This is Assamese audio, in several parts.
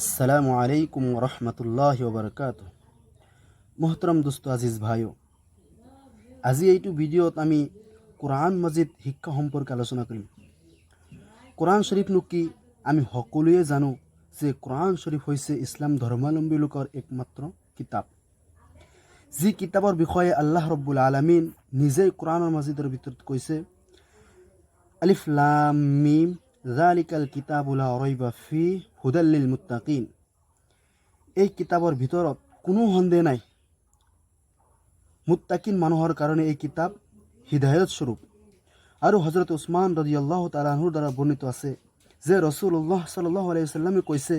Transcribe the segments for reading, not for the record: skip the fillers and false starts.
আসসালামু আলাইকুম রহমতুল্লাহি ওবরকাতুহ। মোহতরম দোস্ত আজিজ ভাইও, আজি এইটো ভিডিঅ'ত আমি কোরআন মজিদ শিক্ষা সম্পৰ্কে আলোচনা কৰিম। কোৰআন শৰীফনো কি? আমি সকলোৱে জানো যে কোৰআন শৰীফ হৈছে ইছলাম ধৰ্মাৱলম্বী লোকৰ একমাত্ৰ কিতাপ, যি কিতাপৰ বিষয়ে আল্লাহ ৰব্বুল আলামিন নিজেই কোৰআনৰ মজিদৰ ভিতৰত কৈছে, আলিফ লাম মিম যালিকাল কিতাবু লা ৰাইবা ফিহি হুদাল লিল মুত্তাকিন। এই কিতাপৰ ভিতৰত কোনো সন্দেহ নাই, মুত্তাকিন মানুহৰ কাৰণে এই কিতাপ হিদায়ত স্বৰূপ। আৰু হজৰত উছমান ৰাদিয়াল্লাহু তাআলা আনহুৰ দ্বাৰা বৰ্ণিত আছে যে ৰাসূলুল্লাহ সাল্লাল্লাহু আলাইহি ওয়াসাল্লামে কৈছে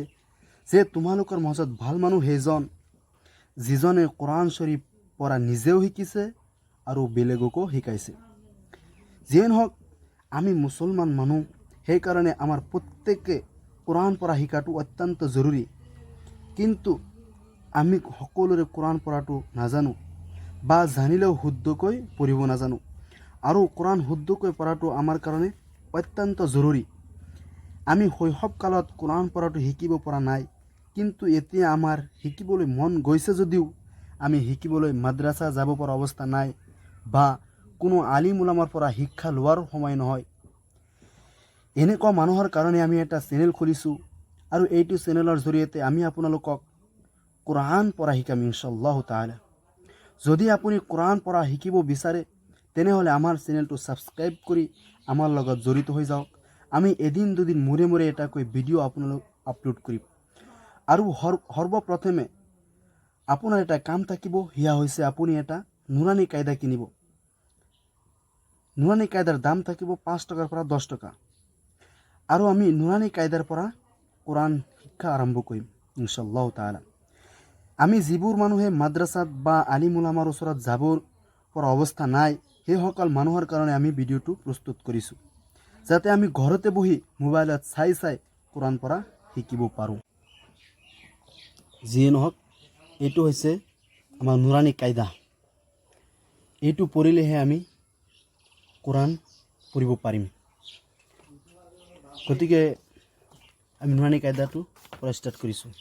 যে তোমালোকৰ মাজত ভাল মানুহ সেইজন যিজনে কোৰআন শৰীফ পঢ়া নিজেও শিকিছে আৰু বেলেগকো শিকাইছে। যিয়ে নহওক, আমি মুছলমান মানুহ, সেইকাৰণে আমাৰ প্ৰত্যেকে কোৰআন পঢ়া শিকাটো অত্যন্ত জৰুৰী। কিন্তু আমি সকলোৰে কোৰআন পঢ়াটো নাজানো বা জানিলেও শুদ্ধকৈ পঢ়িব নাজানো, আৰু কোৰআন শুদ্ধকৈ পঢ়াটো আমাৰ কাৰণে অত্যন্ত জৰুৰী। আমি শৈশৱকালত কোৰআন পঢ়াটো শিকিব পৰা নাই, কিন্তু এতিয়া আমাৰ শিকিবলৈ মন গৈছে যদিও আমি শিকিবলৈ মাদ্ৰাছা যাব পৰা অৱস্থা নাই বা কোনো আলিম উলামাৰ পৰা শিক্ষা লোৱাৰ সময় নহয়। এনেকুৱা মানুহৰ কাৰণে আমি এটা চেনেল খুলিছোঁ, আৰু এইটো চেনেলৰ জৰিয়তে আমি আপোনালোকক কোৰআন পঢ়া শিকাম ইনশাআল্লাহ তাআলা। যদি আপুনি কোৰআন পঢ়া শিকিব বিচাৰে তেনেহ'লে আমাৰ চেনেলটো ছাবস্ক্ৰাইব কৰি আমাৰ লগত জড়িত হৈ যাওক। আমি এদিন দুদিন মূৰে মূৰে এটাকৈ ভিডিঅ' আপোনালোক আপলোড কৰিম। আৰু সৰ্বপ্ৰথমে আপোনাৰ এটা কাম থাকিব, সেয়া হৈছে আপুনি এটা নুৰানী কায়দা কিনিব। নুৰানী কায়দাৰ দাম থাকিব 5 টকাৰ পৰা 10 টকা, আৰু আমি নুৰানী কায়দাৰ পৰা কোৰআন শিক্ষা আৰম্ভ কৰিম ইনশাআল্লাহ তাআলা। আমি যিবোৰ মানুহে মাদ্ৰাছাত বা আলিম উলামাৰ ওচৰত যাবৰ পৰা অৱস্থা নাই, সেইসকল মানুহৰ কাৰণে আমি ভিডিঅ'টো প্ৰস্তুত কৰিছোঁ, যাতে আমি ঘৰতে বহি মোবাইলত চাই চাই কোৰআন পঢ়া শিকিব পাৰোঁ। যিয়ে নহওক, এইটো হৈছে আমাৰ নুৰানী কায়দা। এইটো পঢ়িলেহে আমি কোৰআন পঢ়িব পাৰিম। গতিকে আমি নুৰানী কায়দাটো পঢ়া ষ্টাৰ্ট কৰিছোঁ।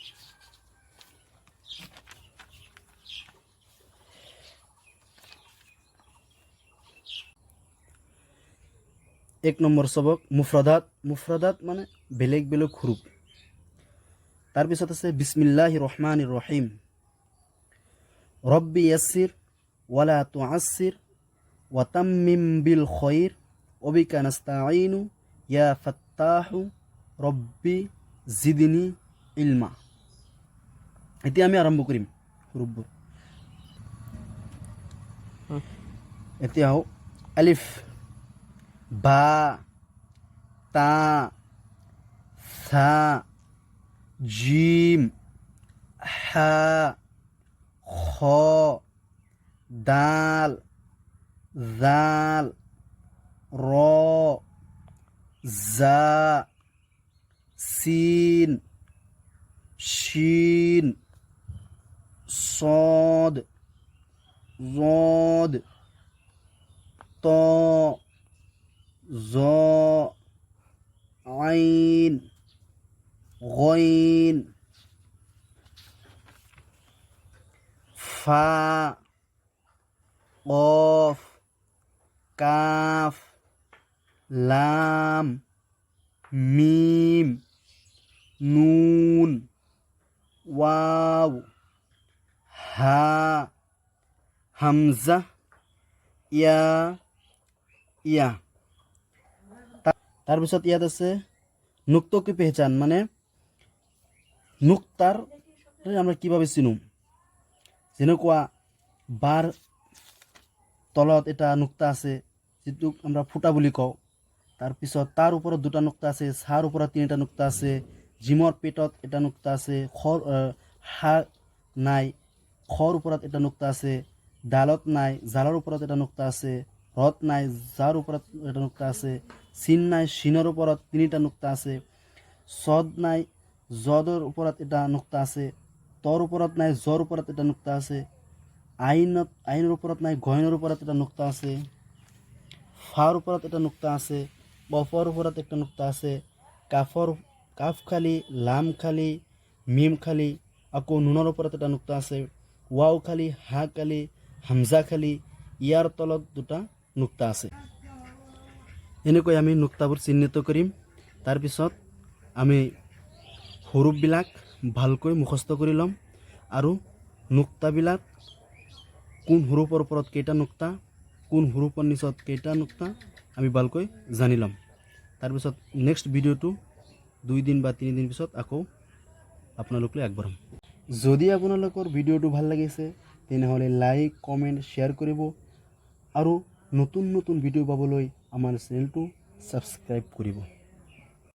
এক নম্বৰ সবক মুফ্ৰদাত। মুফ্ৰদাত মানে বেলেগ বেলেগ হুৰুফ। তাৰপিছত আছে বিসমিল্লাহিৰ ৰহমানিৰ ৰহিম, ৰব্বি ইয়াছিৰ ওয়ালা তুআছিৰ ওয়াতাম্মিম বিল খৈৰ ওবিকা নাস্তাঈনু ইয়া ফাত্তাহু ৰব্বি জিদনি ইলমা। এতিয়া আমি আৰম্ভ কৰিম হুৰুফবোৰ। এতিয়া আলিফ, বা, তা, সা, জিম, হা, খ, দাল, জাল, র, জা, সিন, শিন, صاد, ضاد, ত, জ, আইন, গইন, ফা, কফ, কাফ, লাম, মিম, নুন, ওয়াও, হা, হামজা, ইয়া, ইয়া। তাৰপিছত ইয়াত আছে নুক্ত কি পেহচান, মানে নুক্তাৰ আমৰা কিভাবে চিনুম। যেনেকুৱা বাৰ তলত এটা নুক্তা আছে, যিটোক আমৰা ফুটা বুলি কওঁ। তাৰপিছত তাৰ ওপৰত দুটা নুক্তা আছে, ছাৰ ওপৰত তিনিটা নুক্তা আছে, জিমৰ পেটত এটা নুক্তা আছে, হা নাই, খৰ ওপৰত এটা নুক্তা আছে, দালত নাই, জালৰ ওপৰত এটা নুক্তা আছে, ৰত নাই, যাৰ ওপৰত এটা নুক্তা আছে, চিন নাই, চিনৰ ওপৰত তিনিটা নুক্তা আছে, চদ নাই, জদৰ ওপৰত এটা নুক্তা আছে, তৰ ওপৰত নাই, জৰ ওপৰত এটা নুক্তা আছে, আইনৰ ওপৰত নাই, গইনৰ ওপৰত এটা নুক্তা আছে, ফাৰ ওপৰত এটা নুক্তা আছে, কফৰ ওপৰত একটা নুক্তা আছে, কাফ খালি, লাম খালি, মিম খালি আকৌ নুনৰ ওপৰত এটা নুক্তা আছে ৱাও খালি হা খালি হামজা খালি ইয়াৰ তলত দুটা নুক্তা আছে এনেকৈ আমি নুক্তাবোৰ চিহ্নিত কৰিম তাৰপিছত আমি হৰুফবিলাক ভালকৈ মুখস্থ কৰি ল'ম আৰু নুক্তাবিলাক কোন হৰুফৰ ওপৰত কেইটা নুক্তা কোন হৰুফৰ নিচত কেইটা নুক্তা আমি ভালকৈ জানি ল'ম তাৰপিছত নেক্সট ভিডিঅ'টো 2 দিন বা 3 দিন পিছত আকৌ আপোনালোকলৈ আগবঢ়াম যদি আপোনালোকৰ ভিডিঅ'টো ভাল লাগিছে তেনেহ'লে লাইক কমেণ্ট শ্বেয়াৰ কৰিব আৰু নতুন নতুন ভিডিঅ' পাবলৈ আমাৰ চেনেলটো ছাবস্ক্ৰাইব কৰিব